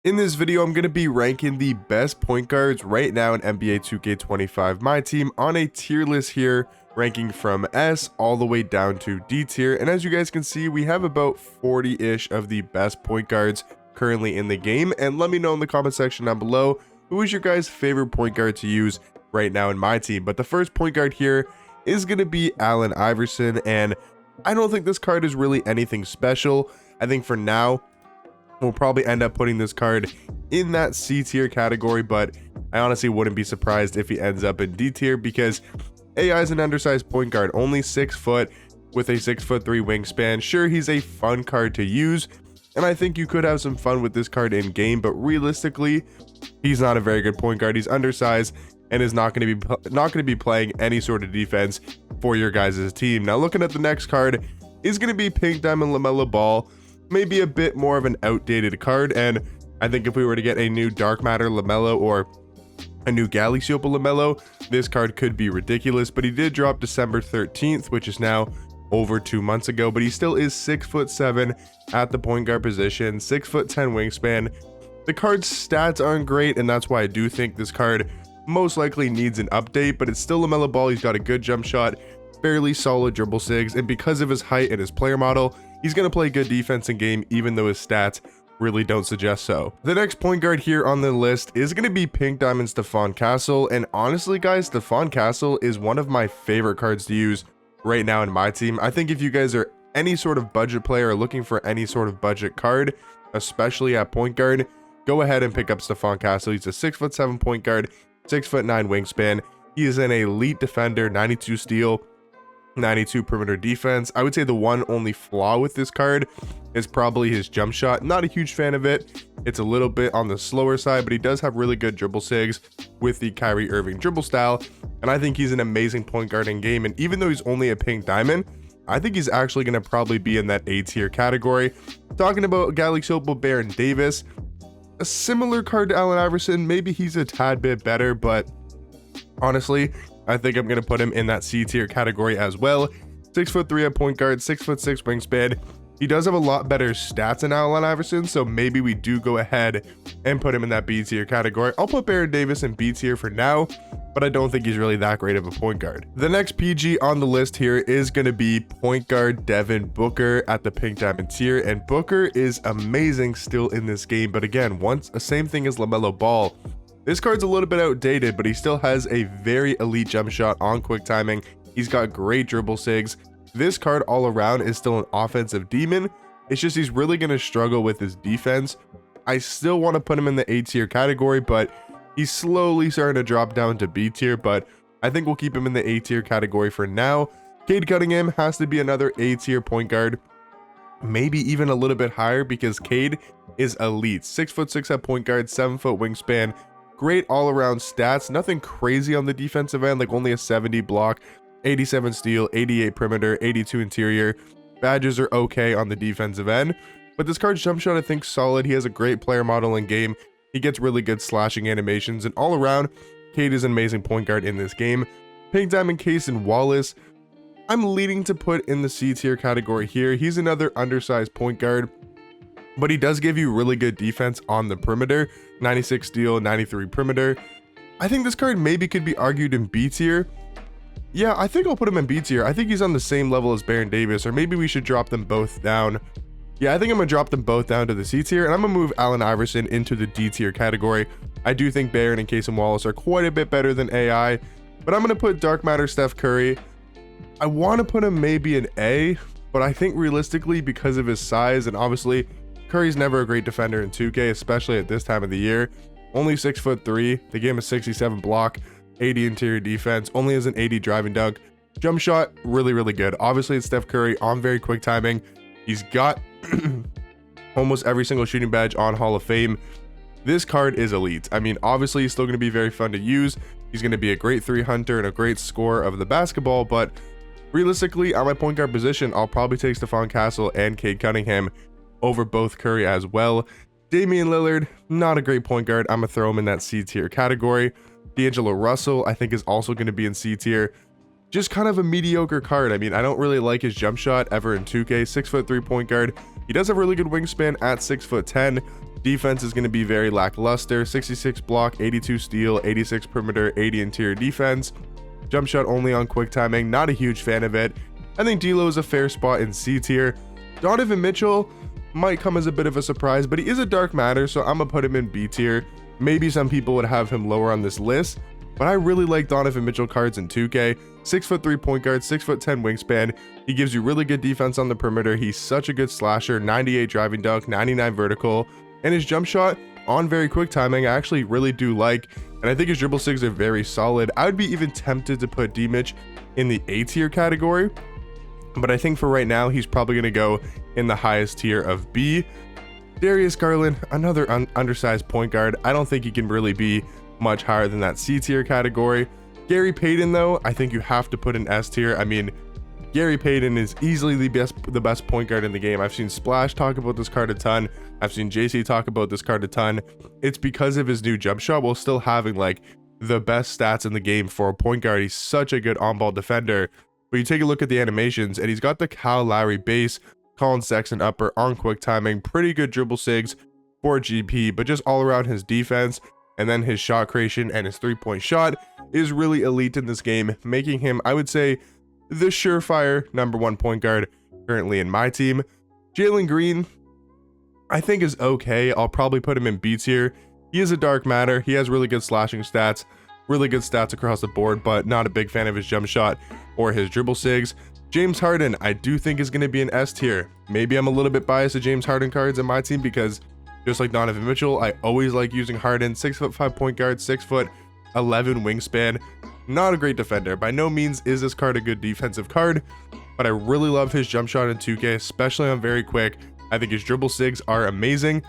In this video, I'm going to be ranking the best point guards right now in NBA 2K25 My Team on a tier list here, ranking from S all the way down to D tier. And as you guys can see, we have about 40-ish of the best point guards currently in the game. And let me know in the comment section down below, who is your guys' favorite point guard to use right now in My Team. But the first point guard here is going to be Allen Iverson. And I don't think this card is really anything special. I think for now, we'll probably end up putting this card in that C tier category, but I honestly wouldn't be surprised if he ends up in D tier because AI is an undersized point guard, only 6 foot with a 6'3" wingspan. Sure, he's a fun card to use, and I think you could have some fun with this card in game, but realistically, he's not a very good point guard. He's undersized and is not going to be playing any sort of defense for your guys' team. Now, looking at the next card is going to be Pink Diamond LaMelo Ball. Maybe a bit more of an outdated card, and I think if we were to get a new Dark Matter LaMelo or a new Galaxy Opal LaMelo, this card could be ridiculous. But he did drop December 13th, which is now over 2 months ago, but he still is 6'7" at the point guard position, 6'10" wingspan. The card's stats aren't great, and that's why I do think this card most likely needs an update, but it's still LaMelo Ball. He's got a good jump shot, fairly solid dribble sigs, and because of his height and his player model, he's going to play good defense in game, even though his stats really don't suggest so. The next point guard here on the list is going to be Pink Diamond Stephon Castle, and honestly guys, Stephon Castle is one of my favorite cards to use right now in My Team. I think if you guys are any sort of budget player or looking for any sort of budget card, especially at point guard, go ahead and pick up Stephon Castle. He's a 6'7" point guard, 6'9" wingspan. He is an elite defender, 92 steal, 92 perimeter defense. I would say the one only flaw with this card is probably his jump shot. Not a huge fan of it. It's a little bit on the slower side, but he does have really good dribble sigs with the Kyrie Irving dribble style, and I think he's an amazing point guard in game. And even though he's only a pink diamond, I think he's actually going to probably be in that A tier category. Talking about Galaxy Opal Baron Davis, a similar card to Allen Iverson. Maybe he's a tad bit better, but honestly, I think I'm going to put him in that C tier category as well. 6'3" at point guard, 6'6" wingspan. He does have a lot better stats than Allen Iverson, so maybe we do go ahead and put him in that B tier category. I'll put Baron Davis in B tier for now, but I don't think he's really that great of a point guard. The next PG on the list here is going to be point guard Devin Booker at the Pink Diamond tier, and Booker is amazing still in this game, but again, once the same thing as LaMelo Ball. This card's a little bit outdated, but he still has a very elite jump shot on quick timing. He's got great dribble sigs. This card all around is still an offensive demon. It's just he's really going to struggle with his defense. I still want to put him in the A tier category, but he's slowly starting to drop down to B tier, but I think we'll keep him in the A tier category for now. Cade Cunningham has to be another A tier point guard, maybe even a little bit higher because Cade is elite. 6'6" at point guard, 7 foot wingspan. Great all-around stats, nothing crazy on the defensive end, like only a 70 block, 87 steal, 88 perimeter, 82 interior. Badges are okay on the defensive end, but this card's jump shot I think solid. He has a great player model in game. He gets really good slashing animations, and all around, Cade is an amazing point guard in this game. Pink Diamond Cason Wallace, I'm leading to put in the C tier category here. He's another undersized point guard, but he does give you really good defense on the perimeter. 96 steal, 93 perimeter. I think this card maybe could be argued in B tier. Yeah, I think I'll put him in B tier. I think he's on the same level as Baron Davis, or maybe we should drop them both down. Yeah, I think I'm going to drop them both down to the C tier, and I'm going to move Allen Iverson into the D tier category. I do think Baron and Cason Wallace are quite a bit better than AI, but I'm going to put Dark Matter Steph Curry. I want to put him maybe in A, but I think realistically, because of his size, and obviously Curry's never a great defender in 2K, especially at this time of the year. Only 6'3", the game is 67 block, 80 interior defense, only has an 80 driving dunk. Jump shot, really, really good. Obviously, it's Steph Curry on very quick timing. He's got almost every single shooting badge on Hall of Fame. This card is elite. I mean, obviously, he's still going to be very fun to use. He's going to be a great 3 hunter and a great scorer of the basketball, but realistically, on my point guard position, I'll probably take Stephon Castle and Cade Cunningham over both Curry as well. Damian Lillard, not a great point guard. I'm going to throw him in that C tier category. D'Angelo Russell, I think, is also going to be in C tier. Just kind of a mediocre card. I mean, I don't really like his jump shot ever in 2K. 6'3" point guard. He does have really good wingspan at 6'10". Defense is going to be very lackluster. 66 block, 82 steal, 86 perimeter, 80 interior defense. Jump shot only on quick timing. Not a huge fan of it. I think D'Lo is a fair spot in C tier. Donovan Mitchell might come as a bit of a surprise, but he is a dark matter, so I'm gonna put him in B tier. Maybe some people would have him lower on this list, but I really like Donovan Mitchell cards in 2K. 6'3" point guard, 6'10" wingspan. He gives you really good defense on the perimeter. He's such a good slasher. 98 driving dunk, 99 vertical, and his jump shot on very quick timing I actually really do like, and I think his dribble sigs are very solid. I would be even tempted to put D-Mitch in the A tier category, but I think for right now he's probably going to go in the highest tier of B. Darius Garland, another undersized point guard. I don't think he can really be much higher than that C tier category. Gary Payton though, I think you have to put in S tier. I mean, Gary Payton is easily the best point guard in the game. I've seen Splash talk about this card a ton. I've seen JC talk about this card a ton. It's because of his new jump shot while still having like the best stats in the game for a point guard. He's such a good on-ball defender. But you take a look at the animations and he's got the Kyle Lowry base, Colin Sexton upper on quick timing, pretty good dribble sigs for GP, but just all around his defense and then his shot creation and his three-point shot is really elite in this game, making him, I would say, the surefire #1 point guard currently in my team. Jalen Green, I think is okay. I'll probably put him in B tier. He is a dark matter. He has really good slashing stats, really good stats across the board, but not a big fan of his jump shot or his dribble sigs. James Harden, I do think is going to be an S tier. Maybe I'm a little bit biased to James Harden cards in my team because just like Donovan Mitchell, I always like using Harden. 6'5" point guard, 6'11" wingspan. Not a great defender. By no means is this card a good defensive card, but I really love his jump shot in 2K, especially on very quick. I think his dribble sigs are amazing.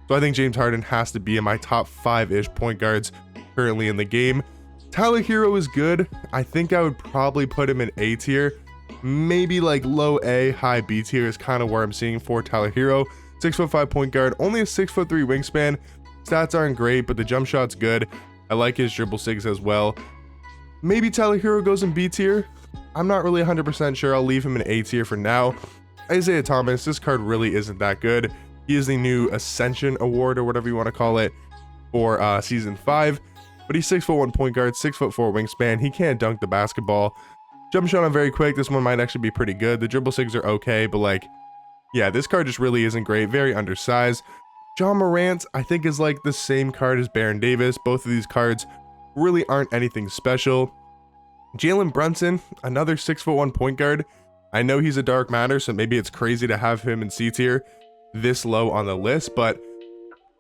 So I think James Harden has to be in my top 5-ish point guards currently in the game. Tyler Hero is good. I think I would probably put him in A tier. Maybe like low A, high B tier is kind of where I'm seeing for Tyler Hero. 6'5" point guard, only a 6'3" wingspan. Stats aren't great, but the jump shot's good. I like his dribble sigs as well. Maybe Tyler Hero goes in B tier. I'm not really 100% sure. I'll leave him in A tier for now. Isaiah Thomas, this card really isn't that good. He is the new Ascension Award or whatever you want to call it for Season 5. But he's 6'1" point guard, 6'4" wingspan. He can't dunk the basketball. Jump shot on very quick. This one might actually be pretty good. The dribble sigs are okay, but like, yeah, this card just really isn't great. Very undersized. John Morant, I think, is like the same card as Baron Davis. Both of these cards really aren't anything special. Jalen Brunson, another 6'1" point guard. I know he's a dark matter, so maybe it's crazy to have him in C tier this low on the list, but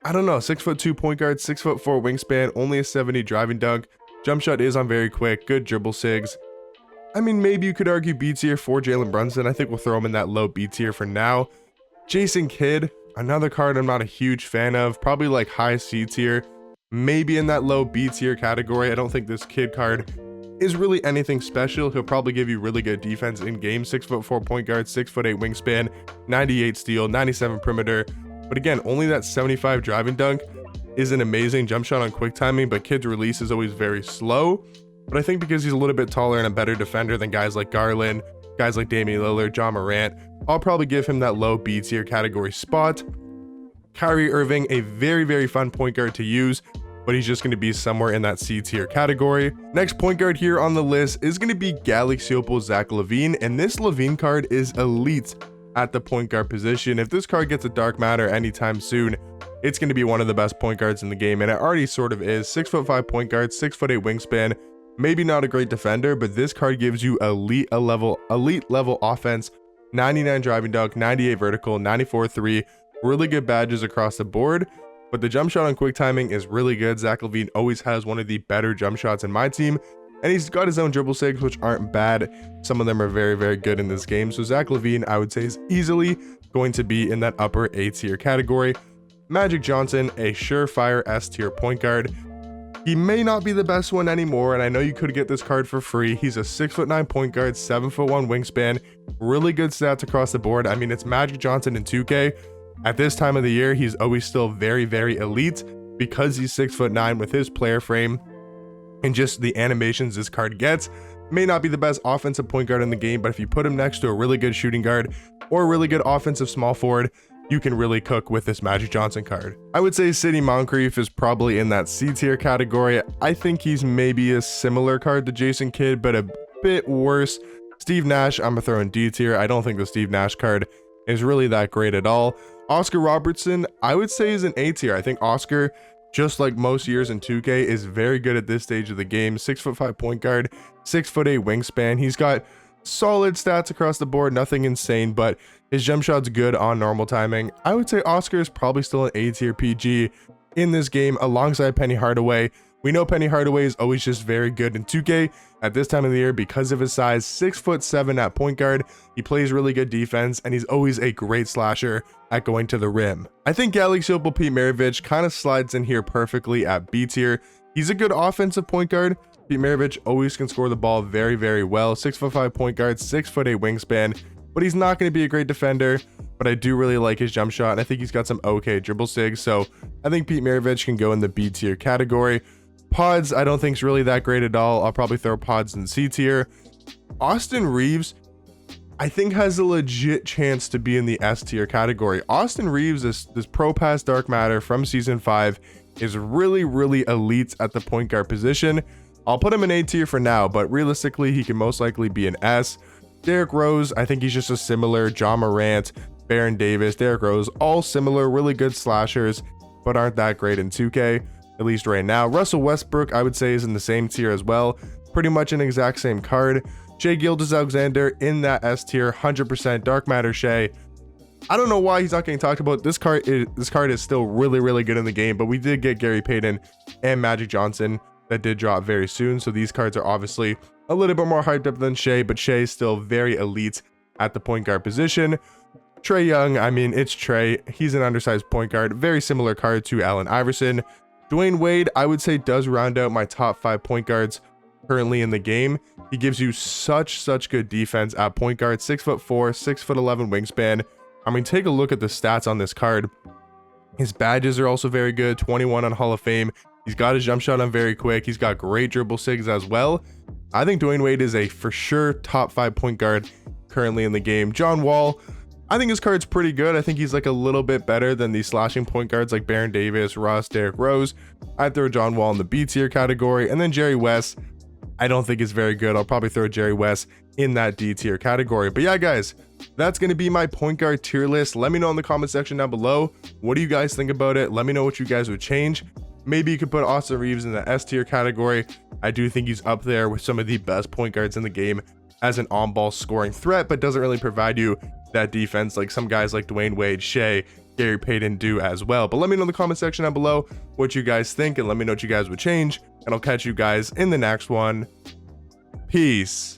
I don't know. 6'2" point guard, 6'4" wingspan, only a 70 driving dunk. Jump shot is on very quick, good dribble sigs. I mean, maybe you could argue B tier for Jalen Brunson. I think we'll throw him in that low B tier for now. Jason Kidd, another card I'm not a huge fan of, probably like high C tier, maybe in that low B tier category. I don't think this Kidd card is really anything special. He'll probably give you really good defense in game. 6'4" point guard, 6'8" wingspan, 98 steal, 97 perimeter. But again, only that 75 driving dunk is an amazing jump shot on quick timing, but Kidd's release is always very slow. But I think because he's a little bit taller and a better defender than guys like Garland, guys like Damian Lillard, John Morant, I'll probably give him that low B tier category spot. Kyrie Irving, a very, very fun point guard to use, but he's just going to be somewhere in that C tier category. Next point guard here on the list is going to be Galaxy Opal Zach LaVine, and this LaVine card is elite at the point guard position. If this card gets a dark matter anytime soon, it's going to be one of the best point guards in the game, and it already sort of is. 6'5" point guard, 6'8" wingspan. Maybe not a great defender, but this card gives you elite level offense. 99 driving dunk, 98 vertical, 94 3. Really good badges across the board. But the jump shot on quick timing is really good. Zach LaVine always has one of the better jump shots in my team. And he's got his own dribble sigs, which aren't bad. Some of them are very, very good in this game. So Zach LaVine, I would say, is easily going to be in that upper A tier category. Magic Johnson, a surefire S tier point guard. He may not be the best one anymore, and I know you could get this card for free. He's a 6'9" point guard, 7'1" wingspan. Really good stats across the board. I mean, it's Magic Johnson in 2K. At this time of the year, he's always still very, very elite because he's 6'9" with his player frame and just the animations this card gets. May not be the best offensive point guard in the game, but if you put him next to a really good shooting guard or a really good offensive small forward, you can really cook with this Magic Johnson card. I would say Sidney Moncrief is probably in that C tier category. I think he's maybe a similar card to Jason Kidd, but a bit worse. Steve Nash, I'm gonna throw in D tier. I don't think the Steve Nash card is really that great at all. Oscar Robertson, I would say is an A tier. I think Oscar, just like most years in 2K, is very good at this stage of the game. 6'5" point guard, 6'8" wingspan. He's got solid stats across the board, nothing insane, but his jump shot's good on normal timing. I would say Oscar is probably still an A tier PG in this game alongside Penny Hardaway. We know Penny Hardaway is always just very good in 2K at this time of the year because of his size. 6'7" at point guard. He plays really good defense, and he's always a great slasher at going to the rim. I think Galaxy Opal Pete Maravich kind of slides in here perfectly at B tier. He's a good offensive point guard. Pete Maravich always can score the ball very, very well. 6'5" point guard, 6'8" wingspan, but he's not going to be a great defender. But I do really like his jump shot, and I think he's got some okay dribble sigs. So I think Pete Maravich can go in the B tier category. Pods, I don't think is really that great at all. I'll probably throw Pods in C tier. Austin Reeves, I think has a legit chance to be in the S tier category. Austin Reeves, this Pro Pass Dark Matter from Season 5, is really, really elite at the point guard position. I'll put him in A tier for now, but realistically, he can most likely be an S. Derrick Rose, I think he's just a similar John Morant, Baron Davis, Derrick Rose, all similar, really good slashers, but aren't that great in 2K. At least right now. Russell Westbrook, I would say, is in the same tier as well. Pretty much an exact same card. Shai Gilgeous-Alexander in that S tier, 100% Dark Matter Shai. I don't know why he's not getting talked about. This card is still really, really good in the game, but we did get Gary Payton and Magic Johnson that did drop very soon. So these cards are obviously a little bit more hyped up than Shai, but Shai is still very elite at the point guard position. Trae Young, I mean, it's Trae. He's an undersized point guard. Very similar card to Allen Iverson. Dwayne Wade, I would say, does round out my top 5 point guards currently in the game. He gives you such good defense at point guard. 6'4", 6'11" wingspan. I mean, take a look at the stats on this card. His badges are also very good. 21 on Hall of Fame. He's got his jump shot on very quick. He's got great dribble sigs as well. I think Dwayne Wade is a for sure top 5 point guard currently in the game. John Wall, I think his card's pretty good. I think he's like a little bit better than the slashing point guards like Baron Davis, Russ, Derrick Rose. I'd throw John Wall in the B tier category. And then Jerry West, I don't think is very good. I'll probably throw Jerry West in that D tier category. But yeah, guys, that's going to be my point guard tier list. Let me know in the comment section down below. What do you guys think about it? Let me know what you guys would change. Maybe you could put Austin Reeves in the S tier category. I do think he's up there with some of the best point guards in the game as an on-ball scoring threat, but doesn't really provide you that defense like some guys like Dwayne Wade, Shai, Gary Payton do as well. But let me know in the comment section down below what you guys think, and let me know what you guys would change, and I'll catch you guys in the next one. Peace.